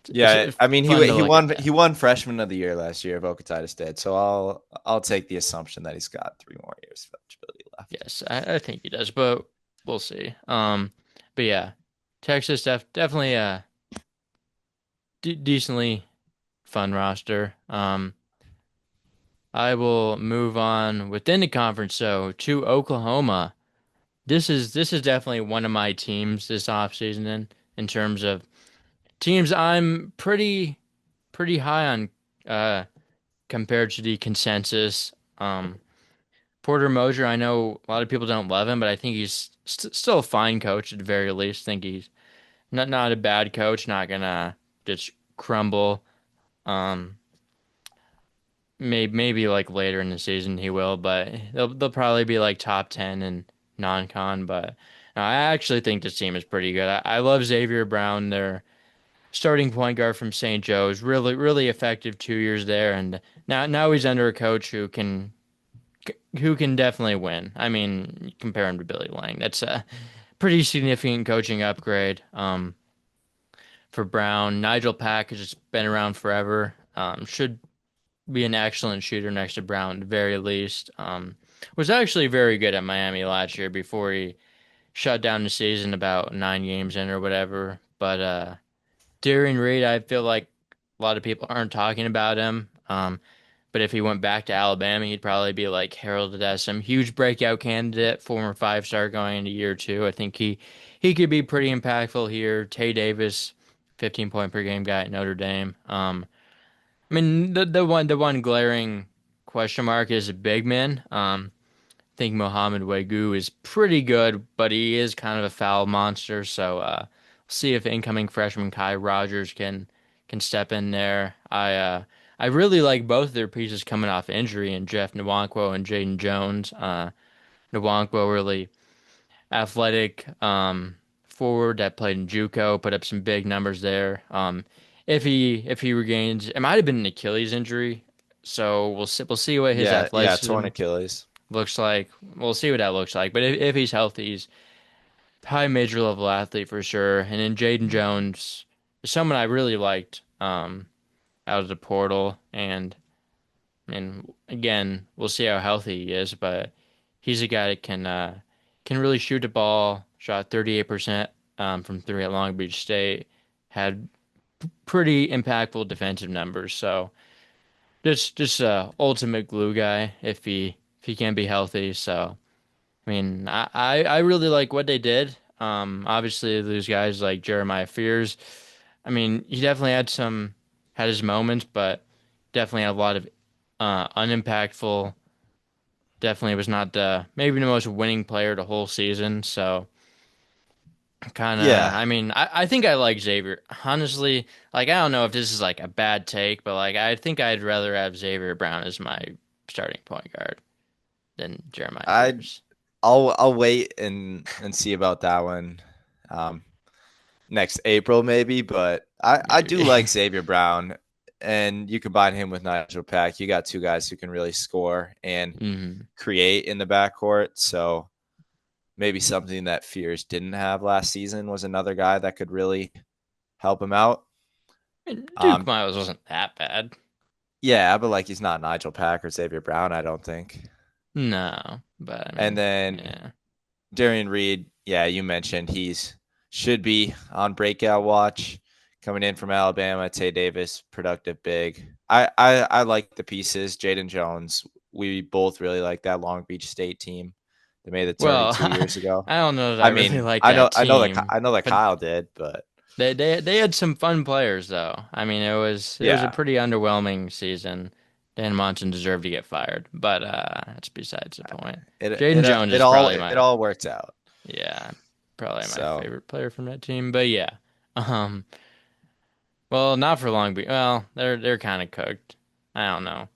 yeah, It's I mean fun to he look at won that. he won freshman of the year last year. Vokatitis did, so I'll take the assumption that he's got 3 more years of eligibility left. Yes, I think he does, but we'll see. But yeah, Texas definitely a decently fun roster. I will move on within the conference, so to Oklahoma. This is definitely one of my teams this offseason in terms of teams I'm pretty high on uh compared to the consensus. Porter Moser, I know a lot of people don't love him, but I think he's still a fine coach at the very least. Think he's not a bad coach, not gonna just crumble. Um, maybe like later in the season he will, but they'll probably be like top 10 in non-con. But no, I actually think this team is pretty good. I love Xavier Brown, their starting point guard from St. Joe's, really effective 2 years there, and now he's under a coach who can definitely win. I mean, compare him to Billy Lang. That's a pretty significant coaching upgrade. For Brown, Nigel Pack has just been around forever. Should be an excellent shooter next to Brown, at the very least. Was actually very good at Miami last year before he shut down the season about 9 games in or whatever. But Darian Reed, I feel like a lot of people aren't talking about him. But if he went back to Alabama, he'd probably be like heralded as some huge breakout candidate, former five-star going into year two. I think he could be pretty impactful here. Tay Davis, 15 point per game guy at Notre Dame. I mean the one glaring question mark is a big man. I think Mohamed Wegu is pretty good, but he is kind of a foul monster. So see if incoming freshman Kai Rogers can step in there. I really like both of their pieces coming off injury and Jeff Nwankwo and Jaden Jones. Nwankwo really athletic forward that played in JUCO, put up some big numbers there. If he regains, it might have been an Achilles injury, so we'll see what his Yeah, torn athleticism Achilles. looks like. We'll see what that looks like. But if he's healthy, he's high major level athlete for sure. And then Jaden Jones is someone I really liked out of the portal. And again, we'll see how healthy he is. But he's a guy that can really shoot the ball. Shot 38% from three at Long Beach State. Had pretty impactful defensive numbers. So just a ultimate glue guy if he can be healthy. So. I mean, I really like what they did. Obviously, those guys like Jeremiah Fears. I mean, he definitely had his moments, but definitely had a lot of unimpactful. Definitely was not maybe the most winning player the whole season. So kind of, Yeah, I mean, I think I like Xavier. Honestly, like I don't know if this is like a bad take, but like I think I'd rather have Xavier Brown as my starting point guard than Jeremiah I Fears. I'll wait and see about that one. Um, Next April maybe, but I do Maybe. like Xavier Brown, and you combine him with Nigel Pack. You got two guys who can really score and hmm create in the backcourt. So maybe something that Fears didn't have last season was another guy that could really help him out. Duke Um, Miles wasn't that bad. yeah, but like he's not Nigel Pack or Xavier Brown, I don't think. No, but I And mean, then yeah. Darian Reed, yeah, you mentioned he's should be on breakout watch coming in from Alabama. Tay Davis, productive big. I like the pieces. Jaden Jones, we both really like that Long Beach State team. They made the tourney Well, 2 years ago. I don't know that I I really mean, like that I team, know that but Kyle did, but they had some fun players though. I mean, it was a yeah, pretty underwhelming season. Dan Monson deserved to get fired, but that's besides the point. Jaden Jones is probably it all worked out. yeah, probably my So favorite player from that team. But yeah, um, well, not for Long Beach. Well, they're kind of cooked. I don't know.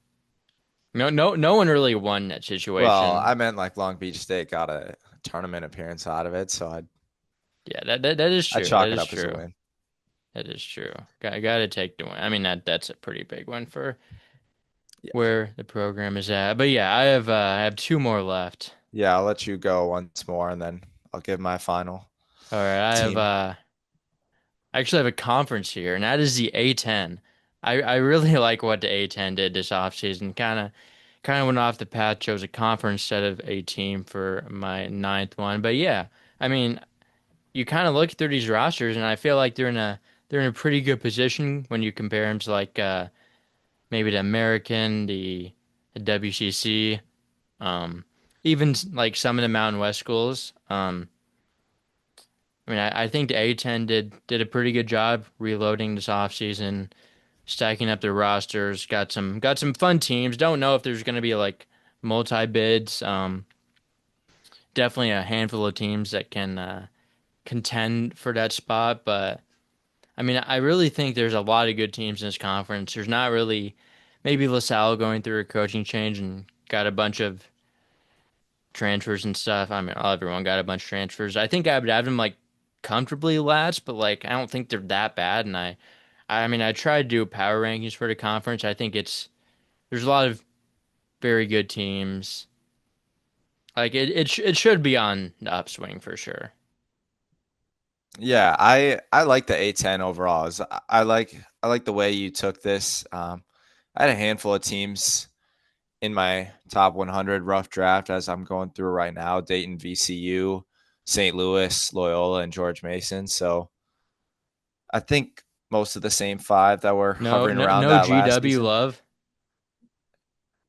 No one really won that well, situation. I meant like Long Beach State got a tournament appearance out of it, so Yeah, that is I'd true. That chalk it is up as a true. win. That is true. Got to take the win. I mean that's a pretty big one for Yeah. where the program is at. But yeah, I have two more left. Yeah, I'll let you go once more and then I'll give my final All right, team. I actually have a conference here, and that is the A10. I really like what the A10 did this offseason. Kind of went off the path, chose a conference instead of a team for my ninth one. But yeah, I mean, you kind of look through these rosters, and I feel like they're in a pretty good position when you compare them to like maybe the American, the WCC, um, even like some of the Mountain West schools. I mean, I think the A10 did a pretty good job reloading this offseason, stacking up their rosters, got some fun teams. Don't know if there's going to be like multi bids. Definitely a handful of teams that can contend for that spot, but I mean, I really think there's a lot of good teams in this conference. There's not really maybe LaSalle going through a coaching change and got a bunch of transfers and stuff. I mean, everyone got a bunch of transfers. I think I would have them like comfortably last, but like I don't think they're that bad. And I mean, I tried to do power rankings for the conference. I think there's a lot of very good teams. Like it should be on the upswing for sure. Yeah, I like the A10 overall. I like the way you took this. I had a handful of teams in my top 100 rough draft as I'm going through right now: Dayton, VCU, St. Louis, Loyola, and George Mason. So I think most of the same five that were No, hovering no, around no that last GW season. love.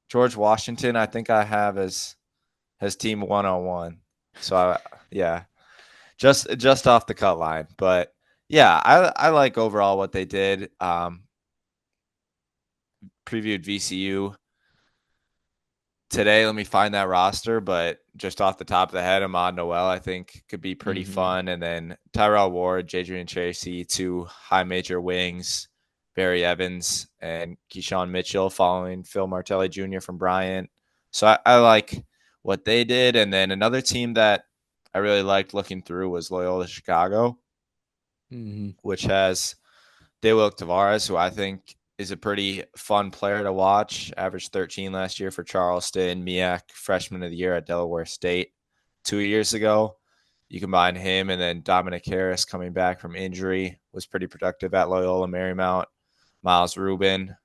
George Washington, I think I have as team 101. So yeah, just off the cut line, but yeah, I like overall what they did. Previewed VCU today. Let me find that roster, but just off the top of the head, Ahmad Noel, I think could be pretty Hmm. fun. And then Tyrell Ward, Jadrian Tracy, two high major wings, Barry Evans and Keyshawn Mitchell following Phil Martelli Jr. from Bryant. So I like what they did. And then another team that I really liked looking through was Loyola Chicago, Hmm. which has Dewey Tavares, who I think is a pretty fun player to watch. Averaged 13 last year for Charleston. Miak, freshman of the year at Delaware State 2 years ago. You combine him and then Dominic Harris coming back from injury was pretty productive at Loyola Marymount. Miles Rubin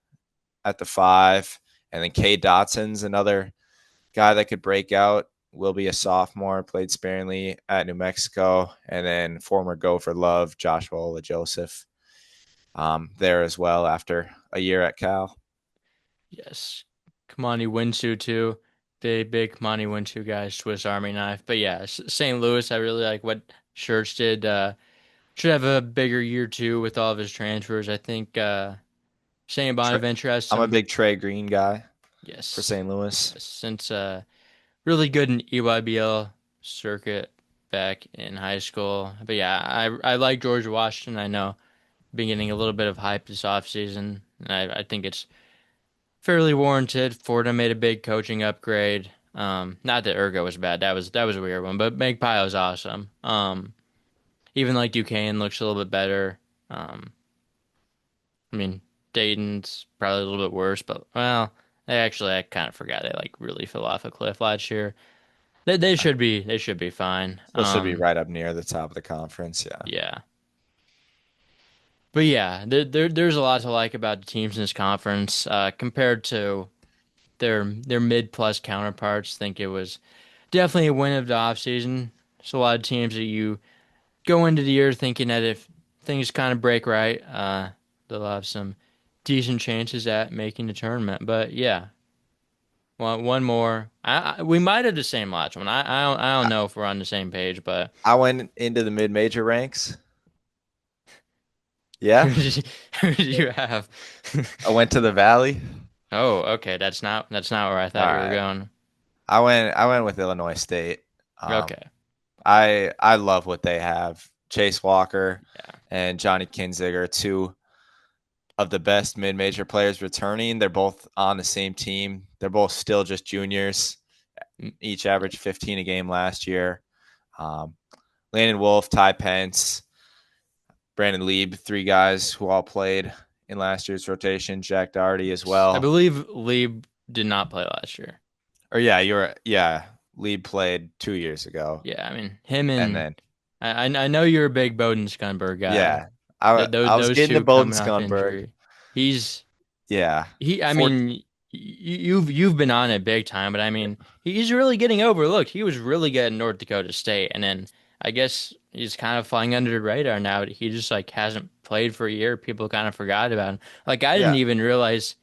at the five, and then Cade Dotson's another guy that could break out. Will be a sophomore, played sparingly at New Mexico, and then former Gopher Love Joshua Ola Joseph there as well after a year at Cal. Yes. Kamani Winsu too. Big Kamani Winsu guy, Swiss Army knife. But yeah, St. Louis, I really like what Church did. Should have a bigger year too with all of his transfers. I think St. Bonaventure has I'm a some. big Trey Green guy for Yes, St. Louis. yes. Since really good in EYBL circuit back in high school. But yeah, I like George Washington. I know been getting a little bit of hype this offseason. And I think it's fairly warranted. Fordham made a big coaching upgrade. Not that Ergo was bad. That was a weird one, but Magpie was awesome. Even like Duquesne looks a little bit better. Um, I mean Dayton's probably a little bit worse, but well, I kind of forgot they like really fell off a cliff last year. They should be fine. Still should be right up near the top of the conference. Yeah. Yeah. But yeah, there's a lot to like about the teams in this conference compared to their mid plus counterparts. I think it was definitely a win of the offseason. There's a lot of teams that you go into the year thinking that if things kind of break right, they'll have some decent chances at making the tournament. But yeah, one more. We might have the same last one. I don't know if we're on the same page, but I went into the mid major ranks. who Yeah. did you, who did you have? I went to the Valley. Oh, okay. That's not where I All thought you were right. going. I went with Illinois State. Um, Okay. I love what they have. Chase Walker Yeah. and Johnny Kinziger, two of the best mid major players returning. They're both on the same team. They're both still just juniors. Mm, Each averaged 15 a game last year. Um, Landon Wolf, Ty Pence, Brandon Lieb, three guys who all played in last year's rotation. Jack Doherty as yes. I well. believe Lieb did not play last year. Or yeah. Lieb played 2 years ago, Yeah, I mean him and and then I know you're a big Bowden Scunberg guy. yeah, I That those I was those getting to two Bowden coming off Scunberg. injury. He's Yeah, he. I four. mean, you've been on it big time, but I mean he's really getting overlooked. He was really good at North Dakota State, and then I guess he's kind of flying under the radar now. He just like hasn't played for a year. People kind of forgot about him. Like I didn't Yeah, even realize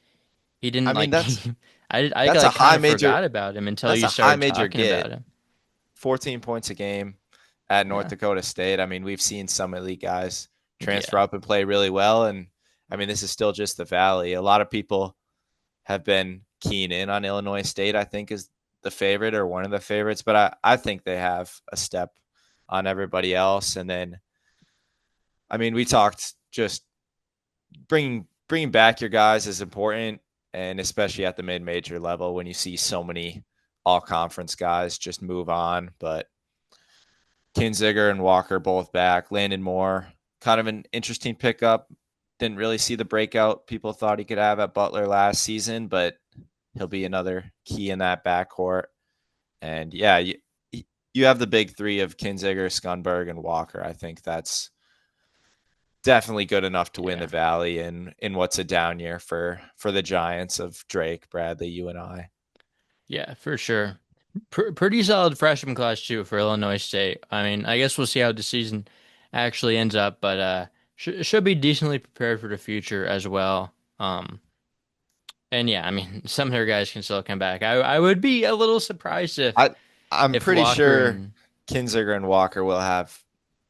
he I didn't mean like. I that's a like kind high of major. forgot about him until That's you a high started major talking about get. him. 14 points a game at North Yeah. Dakota State. I mean, we've seen some elite guys transfer Yeah. up and play really well, and I mean, this is still just the Valley. A lot of people have been keen in on Illinois State, I think, is the favorite or one of the favorites, but I think they have a step on everybody else. And then, I mean, we talked just bringing back your guys is important, and especially at the mid major level when you see so many all conference guys just move on. But Kinziger and Walker both back. Landon Moore, kind of an interesting pickup. Didn't really see the breakout people thought he could have at Butler last season, but he'll be another key in that backcourt. And yeah, you have the big three of Kinziger, Scunberg, and Walker. I think that's definitely good enough to win the Yeah. Valley in what's a down year for the Giants of Drake, Bradley, you and I. Yeah, for sure. Pretty solid freshman class too for Illinois State. I mean, I guess we'll see how the season actually ends up, but should be decently prepared for the future as well. And yeah, I mean, some of their guys can still come back. I would be a little surprised I I'm if pretty Walker sure and Kinziger and Walker will have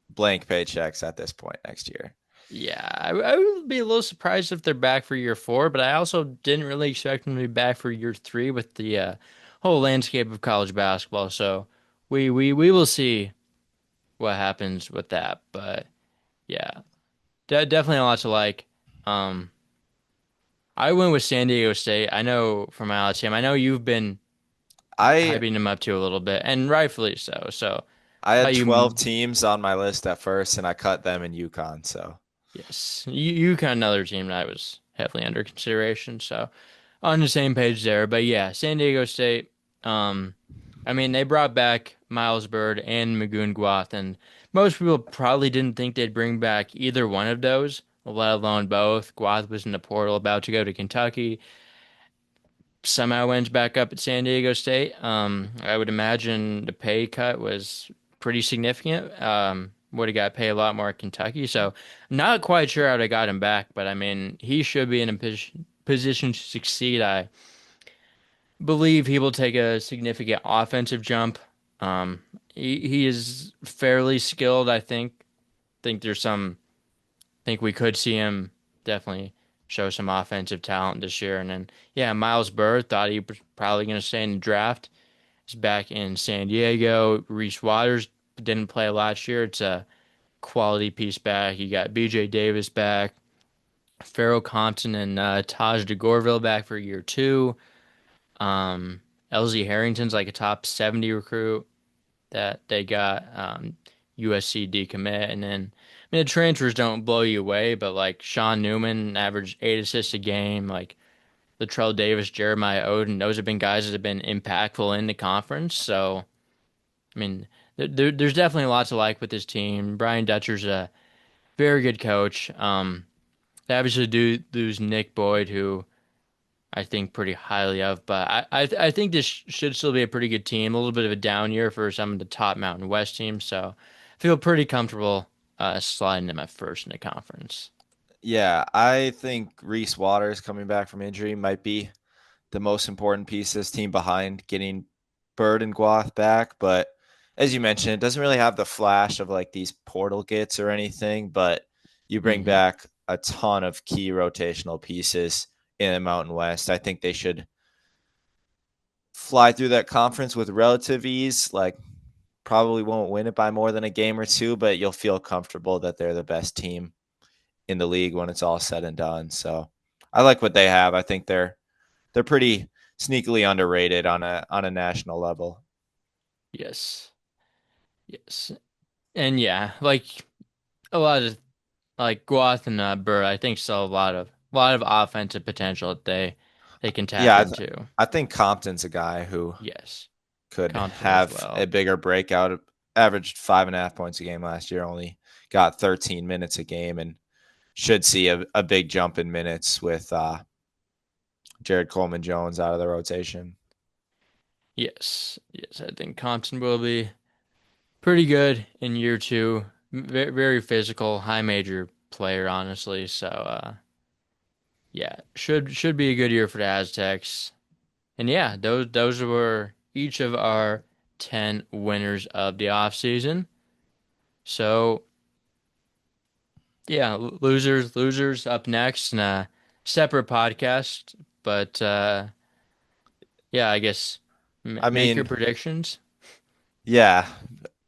blank paychecks at this point next year. yeah, I would be a little surprised if they're back for year 4, but I also didn't really expect them to be back for year 3 with the whole landscape of college basketball. So we will see what happens with that. But yeah, definitely a lot to like. Um, I went with San Diego State. I know from Alex, I know you've been I hyping them up to a little bit, and rightfully so. So I how had 12 you? teams on my list at first, and I cut them in UConn. So Yes, you kind of another team that was heavily under consideration. So on the same page there. But yeah, San Diego State. Um, I mean they brought back Miles Bird and Magoon Guath, and most people probably didn't think they'd bring back either one of those, let alone both. Guath was in the portal, about to go to Kentucky. Somehow ends back up at San Diego State. I would imagine the pay cut was pretty significant. Would have got paid a lot more at Kentucky, so not quite sure how they got him back, but I mean, he should be in a position to succeed. I believe he will take a significant offensive jump. He is fairly skilled, I think. Think there's some think we could see him definitely show some offensive talent this year. And then, yeah, Miles Bird thought he was probably going to stay in the draft. He's back in San Diego. Reese Waters didn't play last year. It's a quality piece back. You got BJ Davis back, Farrell Compton and Taj DeGorville back for year 2. LZ Harrington's like a top 70 recruit that they got. USC decommit, and then I mean the transfers don't blow you away, but like Sean Newman averaged 8 assists a game, like Latrell Davis, Jeremiah Oden, those have been guys that have been impactful in the conference. So I mean, there's definitely a lot to like with this team. Brian Dutcher's a very good coach. They obviously do lose Nick Boyd, who I think pretty highly of, but I think this should still be a pretty good team. A little bit of a down year for some of the top Mountain West teams, so I feel pretty comfortable sliding them at first in the conference. yeah, I think Reese Waters coming back from injury might be the most important piece of this team behind getting Bird and Guath back. But as you mentioned, it doesn't really have the flash of like these portal gets or anything. But you bring Hmm. back a ton of key rotational pieces in the Mountain West. I think they should fly through that conference with relative ease. Like, probably won't win it by more than a game or two, but you'll feel comfortable that they're the best team in the league when it's all said and done. So I like what they have. I think they're pretty sneakily underrated on a national level. Yes, yes, and yeah, like a lot of like Guath and Burr, I think still a lot of offensive potential that they can tap Yeah, into. I think Compton's a guy who Yes, could Compton as have a well. bigger breakout. Averaged 5.5 points a game last year. Only got 13 minutes a game, and should see a big jump in minutes with Jared Coleman Jones out of the rotation. Yes, yes, I think Compton will be pretty good in year 2. Very physical, high major player, honestly. So, yeah, should be a good year for the Aztecs. And yeah, those were each of our 10 winners of the offseason. So, yeah, losers up next in a separate podcast. But yeah, I guess I make your mean, predictions. yeah,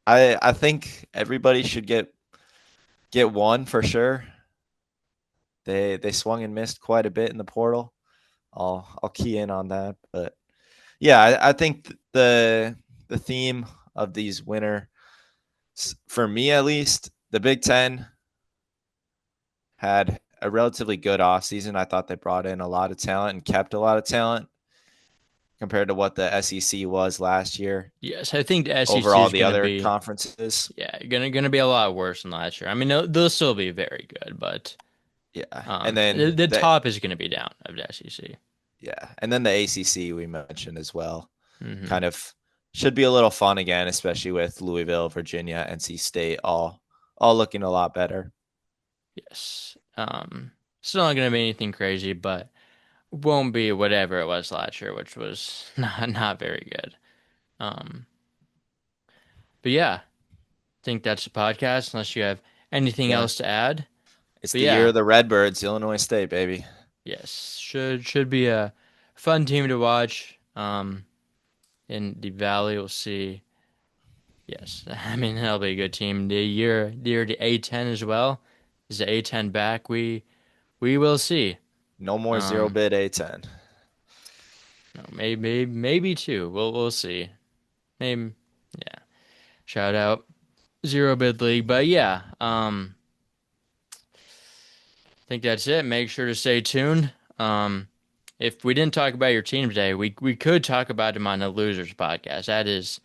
I think everybody should get one for sure. They swung and missed quite a bit in the portal. I'll key in on that, but yeah, I think the theme of these winner, for me at least, the Big Ten had a relatively good offseason. I thought they brought in a lot of talent and kept a lot of talent compared to what the SEC was last year Yes, I think the over SEC all is the going to other be. conferences. Yeah, gonna be a lot worse than last year. I mean, they'll still be very good, but Yeah, and then the top is gonna be down of the SEC. the ACC we mentioned as well. Hmm. Kind of should be a little fun again, especially with Louisville, Virginia, NC State all looking a lot better. Yes. Still not gonna be anything crazy, but won't be whatever it was last year, which was not very good. Um, but yeah, I think that's the podcast, unless you have anything Yeah. else to add. It's But the year yeah, of the Redbirds, Illinois State, baby. yes, should be a fun team to watch. In the Valley, we'll see. Yes, I mean that'll be a good team. The year the A10 as well. Is the A10 back? We will see. No more zero Um, bid A10. no, maybe two. We'll see. Maybe yeah. Shout out Zero Bid League. But yeah, I think that's it. Make sure to stay tuned. If we didn't talk about your team today, we could talk about him on the Losers podcast. That is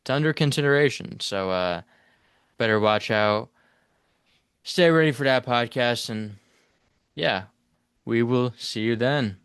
it's under consideration. So better watch out. Stay ready for that podcast and yeah, we will see you then.